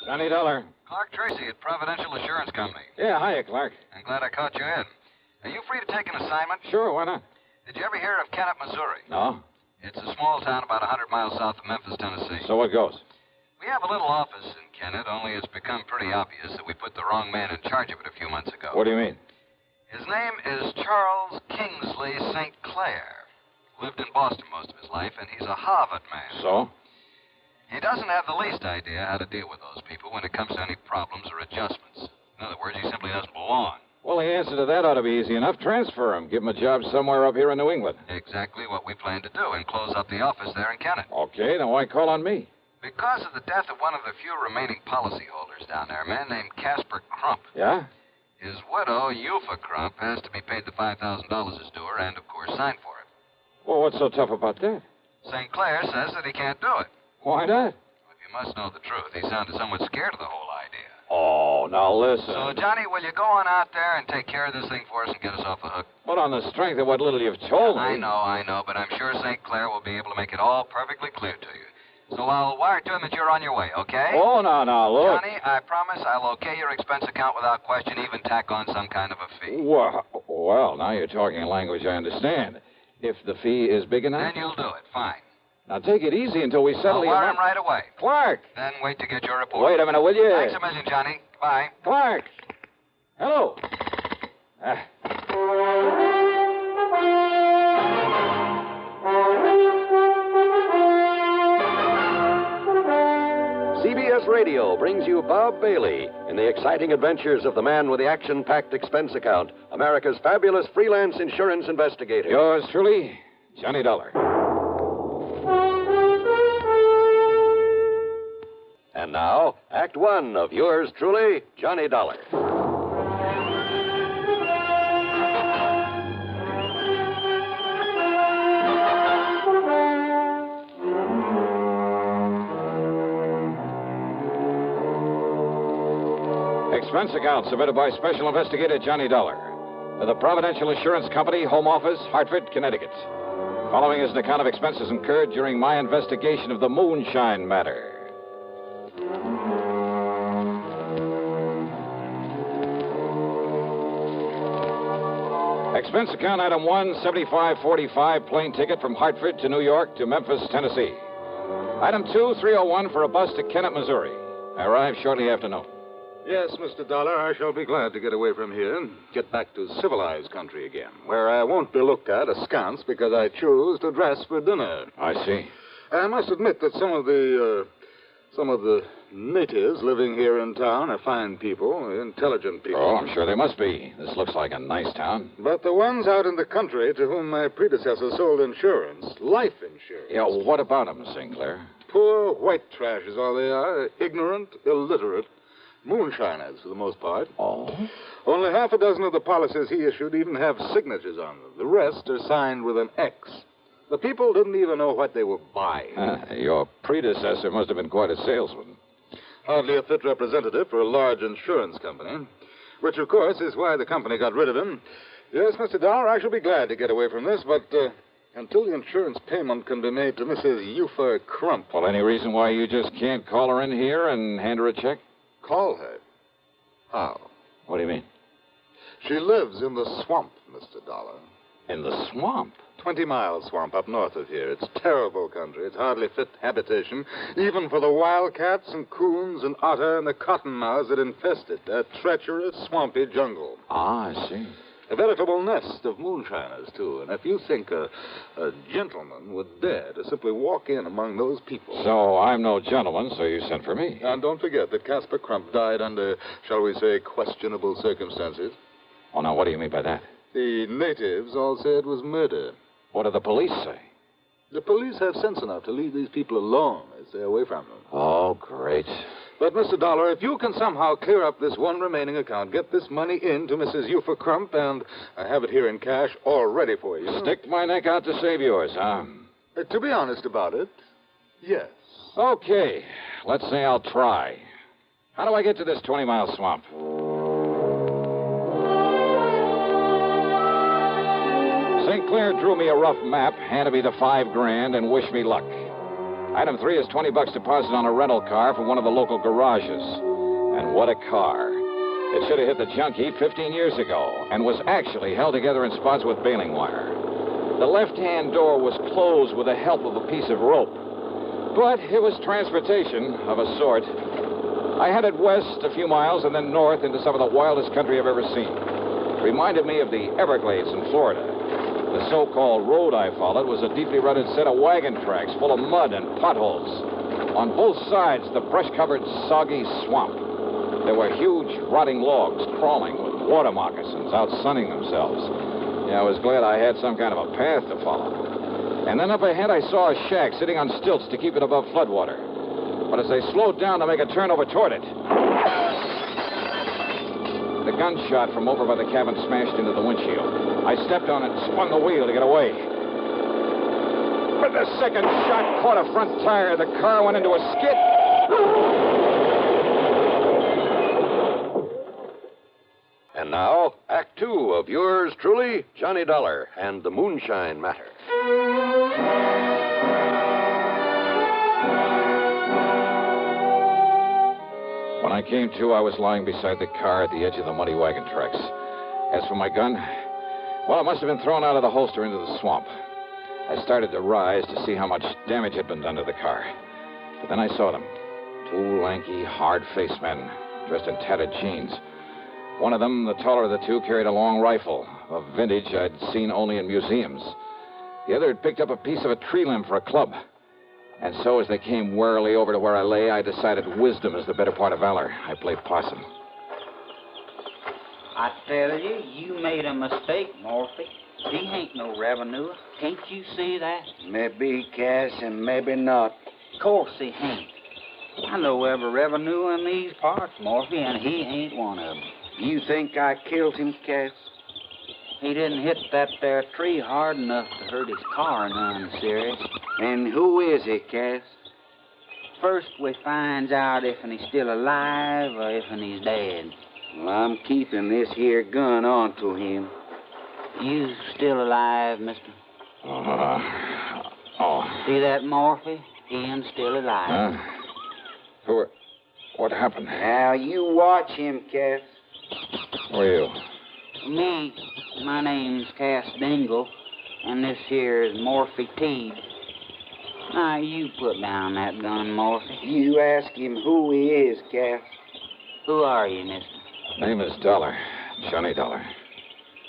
Johnny Dollar. Clark Tracy at Providential Assurance Company. Yeah, hiya, Clark. I'm glad I caught you in. Are you free to take an assignment? Sure, why not? Did you ever hear of Kennett, Missouri? No. It's a small town about 100 miles south of Memphis, Tennessee. So what goes? We have a little office in Kennett, only it's become pretty obvious that we put the wrong man in charge of it a few months ago. What do you mean? His name is Charles Kingsley St. Clair. Lived in Boston most of his life, and he's a Harvard man. So? He doesn't have the least idea how to deal with those people when it comes to any problems or adjustments. In other words, he simply doesn't belong. Well, the answer to that ought to be easy enough. Transfer him. Give him a job somewhere up here in New England. Exactly what we plan to do, and close up the office there in Kennett. Okay, then why call on me? Because of the death of one of the few remaining policyholders down there, a man named Casper Crump. Yeah? His widow, Eupha Crump, has to be paid the $5,000 as due her and, of course, sign for it. Well, what's so tough about that? St. Clair says that he can't do it. Why not? If you must know the truth, he sounded somewhat scared of the whole idea. Oh, now listen. So, Johnny, will you go on out there and take care of this thing for us and get us off the hook? But on the strength of what little you've told me. I know, but I'm sure St. Clair will be able to make it all perfectly clear to you. So I'll wire to him that you're on your way, okay? Oh, no, look. Johnny, I promise I'll okay your expense account without question, even tack on some kind of a fee. Well, now you're talking a language I understand. If the fee is big enough? Then you'll do it, fine. Now take it easy until we settle I'll the wire him right away. Clark! Then wait to get your report. Wait a minute, will you? Thanks a million, Johnny. Bye. Clark! Hello. CBS Radio brings you Bob Bailey in the exciting adventures of the man with the action-packed expense account, America's fabulous freelance insurance investigator. Yours truly, Johnny Dollar. And now, Act One of yours truly, Johnny Dollar. Expense account submitted by Special Investigator Johnny Dollar to the Providential Assurance Company, Home Office, Hartford, Connecticut. Following is an account of expenses incurred during my investigation of the Moonshine matter. Expense account item 1, $75.45, plane ticket from Hartford to New York to Memphis, Tennessee. Item 2, $301 for a bus to Kennett, Missouri. I arrived shortly after noon. Yes, Mr. Dollar, I shall be glad to get away from here and get back to civilized country again, where I won't be looked at askance because I choose to dress for dinner. I see. I must admit that some of the natives living here in town are fine people, intelligent people. Oh, I'm sure they must be. This looks like a nice town. But the ones out in the country to whom my predecessor sold insurance, life insurance. Yeah, what about them, Sinclair? Poor white trash is all they are. Ignorant, illiterate. Moonshiners, for the most part. Oh? Only half a dozen of the policies he issued even have signatures on them. The rest are signed with an X. The people didn't even know what they were buying. Your predecessor must have been quite a salesman. Hardly a fit representative for a large insurance company, which, of course, is why the company got rid of him. Yes, Mr. Dollar, I shall be glad to get away from this, but until the insurance payment can be made to Mrs. Eupha Crump. Well, any reason why you just can't call her in here and hand her a check? Call her? How? What do you mean? She lives in the swamp, Mr. Dollar. In the swamp? 20-mile swamp up north of here. It's terrible country. It's hardly fit habitation, even for the wildcats and coons and otter and the cottonmouths that infest it. A treacherous, swampy jungle. Ah, I see. A veritable nest of moonshiners, too. And if you think a gentleman would dare to simply walk in among those people... So I'm no gentleman, so you sent for me. And don't forget that Casper Crump died under, shall we say, questionable circumstances. Oh, now, what do you mean by that? The natives all say it was murder. What do the police say? The police have sense enough to leave these people alone. They stay away from them. Oh, great. But, Mr. Dollar, if you can somehow clear up this one remaining account, get this money in to Mrs. Eupha Crump, and I have it here in cash all ready for you. Stick my neck out to save yours, huh? To be honest about it, yes. Okay. Let's say I'll try. How do I get to this 20-mile swamp? St. Clair drew me a rough map, handed me the $5,000, and wished me luck. Item 3 is $20 deposit on a rental car from one of the local garages. And what a car. It should have hit the junk heap 15 years ago and was actually held together in spots with baling wire. The left-hand door was closed with the help of a piece of rope. But it was transportation of a sort. I headed west a few miles and then north into some of the wildest country I've ever seen. It reminded me of the Everglades in Florida. The so-called road I followed was a deeply rutted set of wagon tracks full of mud and potholes. On both sides, the brush-covered, soggy swamp. There were huge, rotting logs crawling with water moccasins out sunning themselves. Yeah, I was glad I had some kind of a path to follow. And then up ahead, I saw a shack sitting on stilts to keep it above floodwater. But as I slowed down to make a turn over toward it, the gunshot from over by the cabin smashed into the windshield. I stepped on it and spun the wheel to get away. But the second shot caught a front tire. The car went into a skid. And now, Act 2 of yours truly, Johnny Dollar and the Moonshine Matter. When I came to, I was lying beside the car at the edge of the muddy wagon tracks. As for my gun, well, it must have been thrown out of the holster into the swamp. I started to rise to see how much damage had been done to the car. But then I saw them. Two lanky, hard-faced men dressed in tattered jeans. One of them, the taller of the two, carried a long rifle, a vintage I'd seen only in museums. The other had picked up a piece of a tree limb for a club. And so as they came warily over to where I lay, I decided wisdom is the better part of valor. I played possum. I tell you, you made a mistake, Morphy. He ain't no revenue. Can't you see that? Maybe Cass and maybe not. Of course he ain't. I know every revenue in these parts, Morphy, and he ain't one of them. You think I killed him, Cass? He didn't hit that there tree hard enough to hurt his car none serious. And who is he, Cass? First we finds out if he's still alive or if he's dead. Well, I'm keeping this here gun onto him. You still alive, mister? See that, Morphy? Him still alive. What happened? Now, you watch him, Cass. Who are you? Me, my name's Cass Dingle, and this here is Morphy Teed. Now, you put down that gun, Morphy. You ask him who he is, Cass. Who are you, mister? Name is Dollar. Johnny Dollar.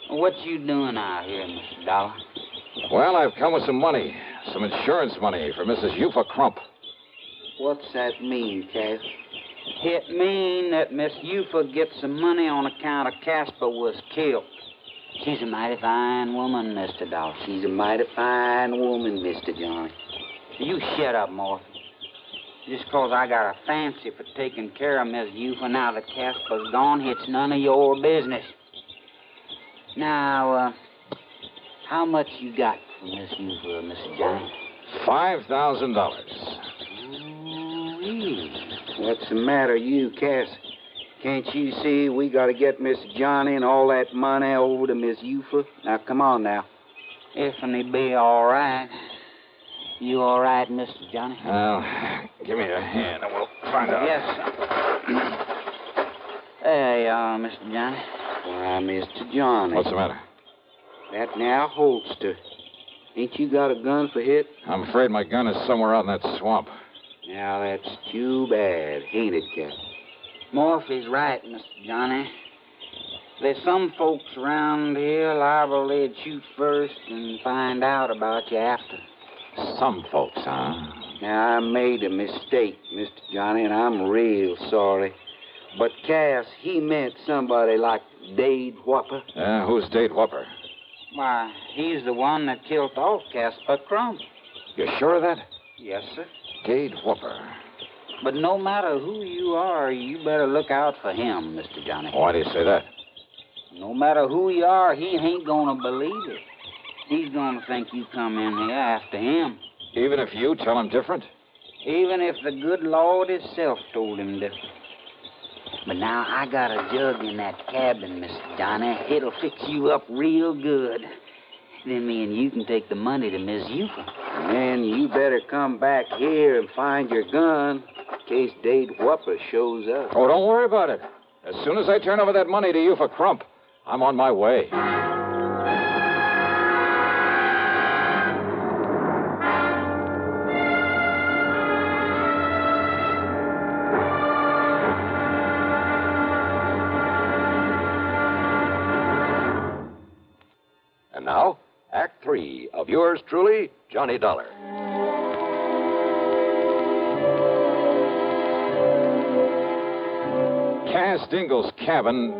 What you doing out here, Mr. Dollar? Well, I've come with some money. Some insurance money for Mrs. Eupha Crump. What's that mean, Cass? It mean that Miss Eupha gets some money on account of Casper was killed. She's a mighty fine woman, Mr. Dollar. She's a mighty fine woman, Mr. Johnny. You shut up, Morphy. Just 'cause I got a fancy for taking care of Miss Eupha now that Casper's gone, it's none of your business. Now, how much you got for Miss Eupha, Mr. Johnny? $5,000. What's the matter, you, Cass? Can't you see we got to get Mr. Johnny and all that money over to Miss Eupha? Now, come on now. If he be all right. You all right, Mr. Johnny? Well, give me a hand and we'll find out. Yes, sir. There you are, Mr. Johnny. Why, Mr. Johnny. What's the matter? That now holster. Ain't you got a gun for hit? I'm afraid my gun is somewhere out in that swamp. Now, that's too bad, ain't it, Cap? Morphy's right, Mr. Johnny. There's some folks around here liable they'd shoot first and find out about you after. Some folks, huh? Now, I made a mistake, Mr. Johnny, and I'm real sorry. But Cass, he meant somebody like Dade Whopper. Yeah, who's Dade Whopper? Why, he's the one that killed off Casper Crump. You sure of that? Yes, sir. Dade Whopper. But no matter who you are, you better look out for him, Mr. Johnny. Why do you say that? No matter who you are, he ain't gonna believe it. He's gonna think you come in here after him. Even if you tell him different? Even if the good Lord himself told him different. But now I got a jug in that cabin, Mr. Johnny. It'll fix you up real good. Then me and you can take the money to Miss Eufa. And then you better come back here and find your gun in case Dade Whopper shows up. Oh, don't worry about it. As soon as I turn over that money to you for Crump, I'm on my way. And now, Act 3 of yours truly, Johnny Dollar. Cass Dingle's cabin.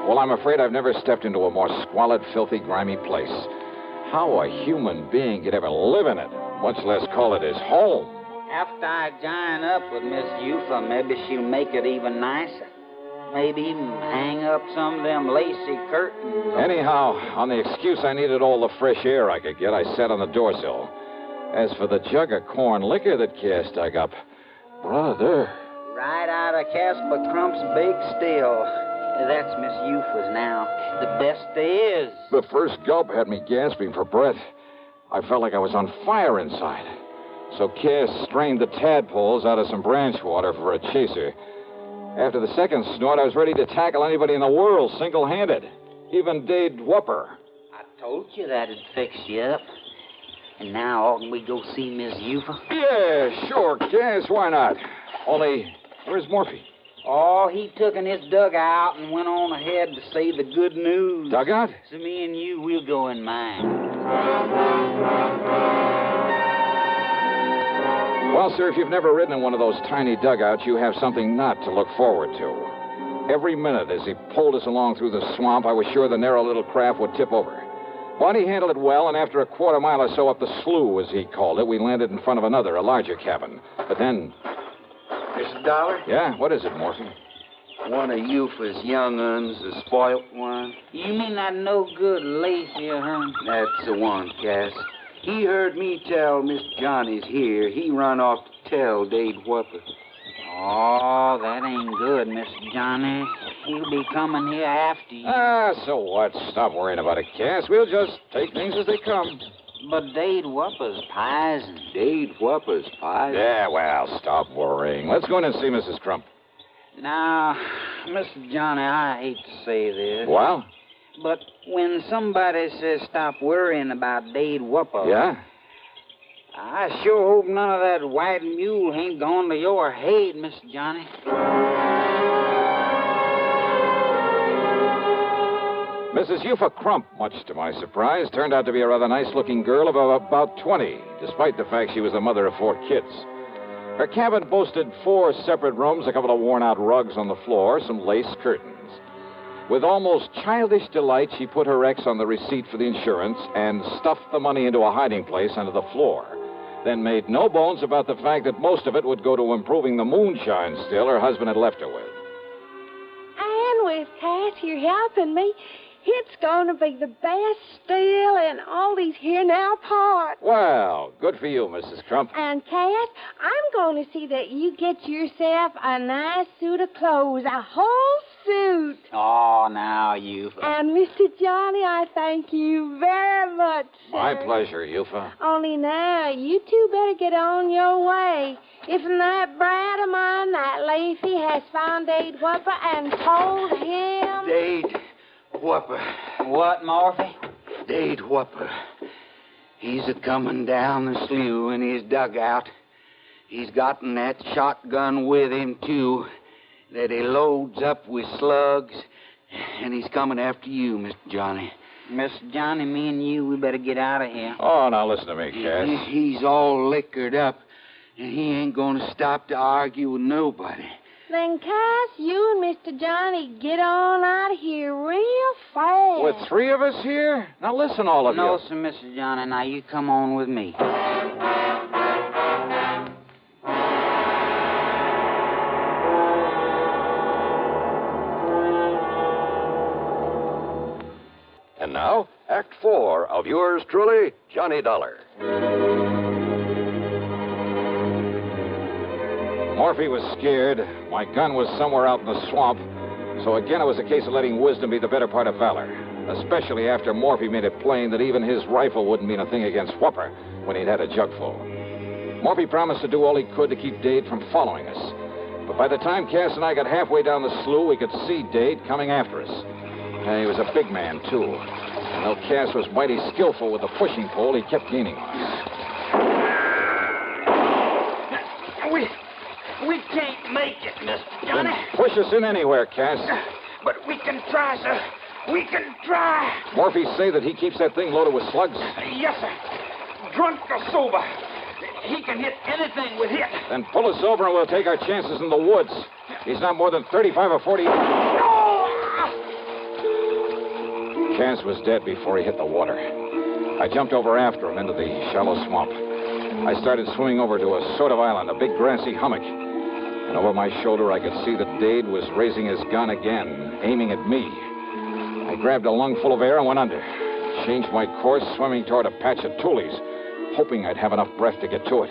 Well, I'm afraid I've never stepped into a more squalid, filthy, grimy place. How a human being could ever live in it, much less call it his home. After I join up with Miss Eufa, maybe she'll make it even nicer. Maybe even hang up some of them lacy curtains. Anyhow, on the excuse I needed all the fresh air I could get, I sat on the doorsill. As for the jug of corn liquor that Cass dug up, brother. Right out of Casper Crump's big still. That's Miss Eufa's now. The best there is. The first gulp had me gasping for breath. I felt like I was on fire inside. So Cass strained the tadpoles out of some branch water for a chaser. After the second snort, I was ready to tackle anybody in the world single-handed. Even Dade Whopper. I told you that'd fix you up. And now, oughtn't we go see Miss Eufa? Yeah, sure, Cass. Why not? Only, where's Morphy? Oh, he took in his dugout and went on ahead to say the good news. Dugout? So me and you, we'll go in mine. Well, sir, if you've never ridden in one of those tiny dugouts, you have something not to look forward to. Every minute as he pulled us along through the swamp, I was sure the narrow little craft would tip over. But he handled it well, and after a quarter mile or so up the slough, as he called it, we landed in front of another, a larger cabin. But then... Mr. Dollar? Yeah? What is it, Morphy? One of Eufa's young uns, the spoilt one. You mean that no-good lazy, huh? That's the one, Cass. He heard me tell Miss Johnny's here. He run off to tell Dade Whopper. Oh, that ain't good, Miss Johnny. He'll be coming here after you. Ah, so what? Stop worrying about it, Cass. We'll just take things as they come. But Dade Whopper's poison. Dade Whopper's pie? Yeah, well, stop worrying. Let's go in and see Mrs. Crump. Now, Mr. Johnny, I hate to say this. Well? But when somebody says stop worrying about Dade Whopper... Yeah? I sure hope none of that white mule ain't gone to your head, Mr. Johnny. Mrs. Eufa Crump, much to my surprise, turned out to be a rather nice-looking girl of about 20, despite the fact she was the mother of 4 kids. Her cabin boasted 4 separate rooms, a couple of worn-out rugs on the floor, some lace curtains. With almost childish delight, she put her ex on the receipt for the insurance and stuffed the money into a hiding place under the floor. Then made no bones about the fact that most of it would go to improving the moonshine still her husband had left her with. And with Cass here helping me, it's going to be the best still in all these here now parts. Well, good for you, Mrs. Crump. And, Cass, I'm going to see that you get yourself a nice suit of clothes, a whole suit. Oh, now, you... And, Mr. Johnny, I thank you very much, sir. My pleasure, Eufa. Only now, you two better get on your way. If that brat of mine, that Lacey, has found Dade Whopper and told him... Dade Whopper. What, Morphy? Dade Whopper. He's a-coming down the slough in his dugout. He's gotten that shotgun with him, too, that he loads up with slugs, and he's coming after you, Mr. Johnny. Mr. Johnny, me and you, we better get out of here. Oh, now listen to me, Cass. He's all liquored up, and he ain't going to stop to argue with nobody. Then, Cass, you and Mr. Johnny get on out of here real fast. With 3 of us here? Now listen, all of you. No, sir, Mr. Johnny. Now, you come on with me. And now, Act 4 of yours truly, Johnny Dollar. Morphy was scared. My gun was somewhere out in the swamp. So again, it was a case of letting wisdom be the better part of valor. especially after Morphy made it plain that even his rifle wouldn't mean a thing against Whopper when he'd had a jugful. Morphy promised to do all he could to keep Dade from following us. But by the time Cass and I got halfway down the slough, we could see Dade coming after us. He was a big man, too. And though Cass was mighty skillful with the pushing pole, he kept gaining on us. We can't make it, Mr. Johnny. Then push us in anywhere, Cass. But we can try, sir. We can try. Morphy say that he keeps that thing loaded with slugs? Yes, sir. Drunk or sober. He can hit anything with hit. Then pull us over and we'll take our chances in the woods. He's not more than 35 or 40. Cass was dead before he hit the water. I jumped over after him into the shallow swamp. I started swimming over to a sort of island, a big grassy hummock. And over my shoulder, I could see that Dade was raising his gun again, aiming at me. I grabbed a lungful of air and went under. Changed my course, swimming toward a patch of tules, hoping I'd have enough breath to get to it.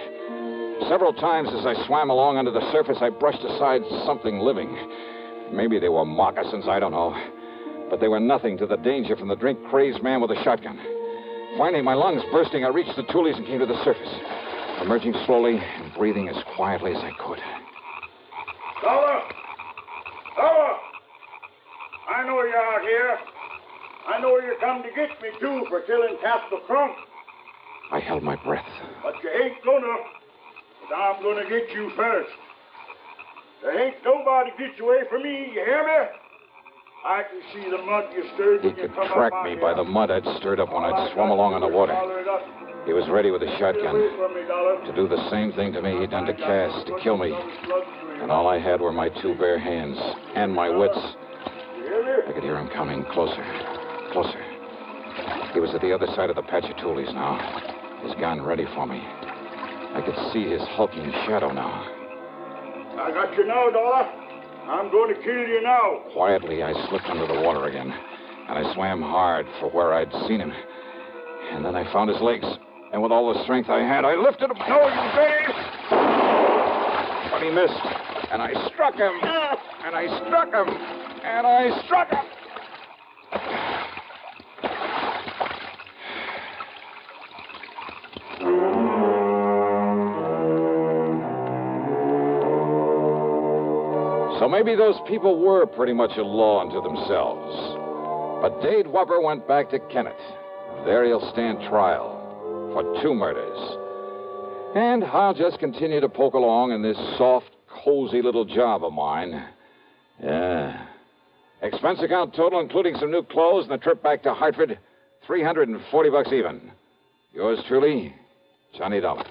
Several times as I swam along under the surface, I brushed aside something living. Maybe they were moccasins, I don't know. But they were nothing to the danger from the drink-crazed man with a shotgun. Finally, my lungs bursting, I reached the tules and came to the surface, emerging slowly and breathing as quietly as I could. Dollar! Dollar! I know you're out here. I know you come to get me, too, for killing Castle Crump. I held my breath. But you ain't gonna. But I'm gonna get you first. There ain't nobody get you away from me, you hear me? I can see the mud you stirred He when you could come track up me out by here. the mud I'd stirred up when I'd swum along in the water. He was ready with a shotgun to do the same thing to me he'd done to Cass, to kill me. And all I had were my two bare hands and my wits. I could hear him coming closer, closer. He was at the other side of the patch of tules now, his gun ready for me. I could see his hulking shadow now. I got you now, Dollar. I'm going to kill you now. Quietly, I slipped under the water again, and I swam hard for where I'd seen him. And then I found his legs, and with all the strength I had, I lifted him. No, you Dave! But he missed, and I struck him, and I struck him, and I struck him. So maybe those people were pretty much a law unto themselves. But Dade Whopper went back to Kennett. There he'll stand trial for 2 murders. And I'll just continue to poke along in this soft, cozy little job of mine. Yeah. Expense account total, including some new clothes and a trip back to Hartford, $340 even. Yours truly, Johnny Dollar.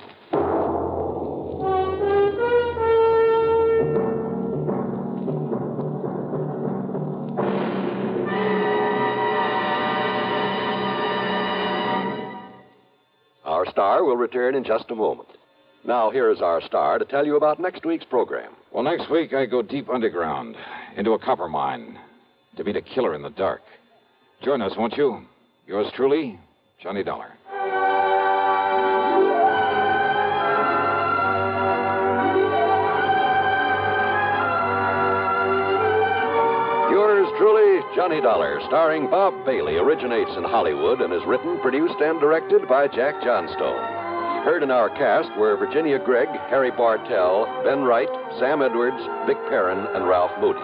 Our star will return in just a moment. Now, here is our star to tell you about next week's program. Well, next week I go deep underground into a copper mine to meet a killer in the dark. Join us, won't you? Yours truly, Johnny Dollar. Yours truly, Johnny Dollar, starring Bob Bailey, originates in Hollywood and is written, produced, and directed by Jack Johnstone. Heard in our cast were Virginia Gregg, Harry Bartell, Ben Wright, Sam Edwards, Vic Perrin, and Ralph Moody.